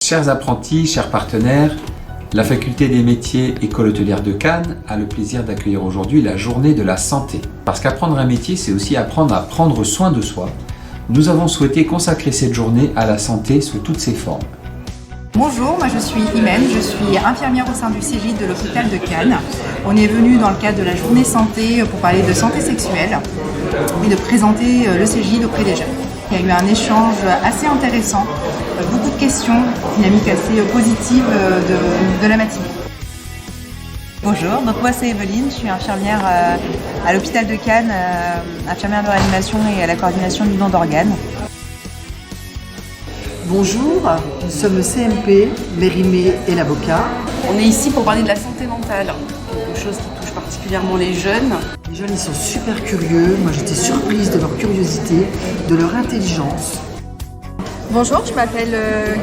Chers apprentis, chers partenaires, la Faculté des métiers École hôtelière de Cannes a le plaisir d'accueillir aujourd'hui la journée de la santé. Parce qu'apprendre un métier, c'est aussi apprendre à prendre soin de soi. Nous avons souhaité consacrer cette journée à la santé sous toutes ses formes. Bonjour, moi je suis Imen, je suis infirmière au sein du CJ de l'hôpital de Cannes. On est venu dans le cadre de la journée santé pour parler de santé sexuelle et de présenter le CJ auprès des jeunes. Il y a eu un échange assez intéressant, beaucoup de questions, dynamique assez positive de la matinée. Bonjour, donc moi c'est Evelyne, je suis infirmière à l'hôpital de Cannes, infirmière de réanimation et à la coordination du don d'organes. Bonjour, nous sommes le CMP, Mérimée et l'avocat. On est ici pour parler de la santé mentale, quelque chose qui touche particulièrement les jeunes. Les jeunes ils sont super curieux, moi j'étais surprise de leur curiosité, de leur intelligence. Bonjour, je m'appelle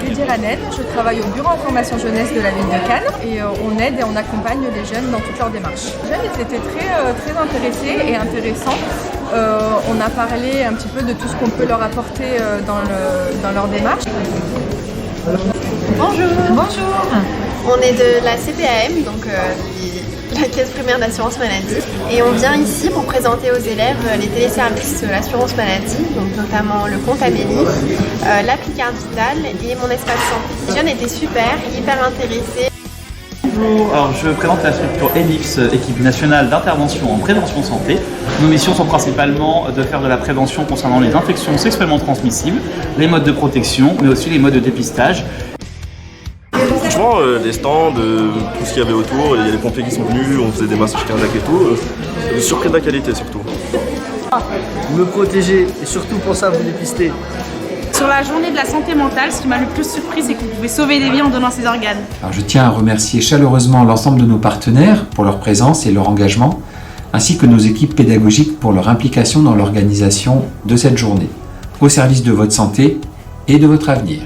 Gudire Annette, je travaille au bureau information jeunesse de la ville de Cannes et on aide et on accompagne les jeunes dans toutes leurs démarches. Les jeunes ils étaient très intéressés et intéressants. On a parlé un petit peu de tout ce qu'on peut leur apporter dans leur démarche. Bonjour. Bonjour. On est de la CPAM, donc la Caisse primaire d'assurance maladie. Et on vient ici pour présenter aux élèves les téléservices de l'assurance maladie, donc notamment le compte Amélie, l'appli Carte Vitale et mon espace santé. Les jeunes étaient super, hyper intéressés. Bonjour, alors je présente la structure ELIPS, équipe nationale d'intervention en prévention santé. Nos missions sont principalement de faire de la prévention concernant les infections sexuellement transmissibles, les modes de protection, mais aussi les modes de dépistage. Franchement, les stands, tout ce qu'il y avait autour, il y a les pompiers qui sont venus, on faisait des massages cardiaques et tout. Surpris de la qualité surtout. Me protéger et surtout pour ça vous dépister. Sur la journée de la santé mentale, ce qui m'a le plus surpris, c'est qu'on pouvait sauver des vies en donnant ses organes. Alors, je tiens à remercier chaleureusement l'ensemble de nos partenaires pour leur présence et leur engagement, ainsi que nos équipes pédagogiques pour leur implication dans l'organisation de cette journée, au service de votre santé et de votre avenir.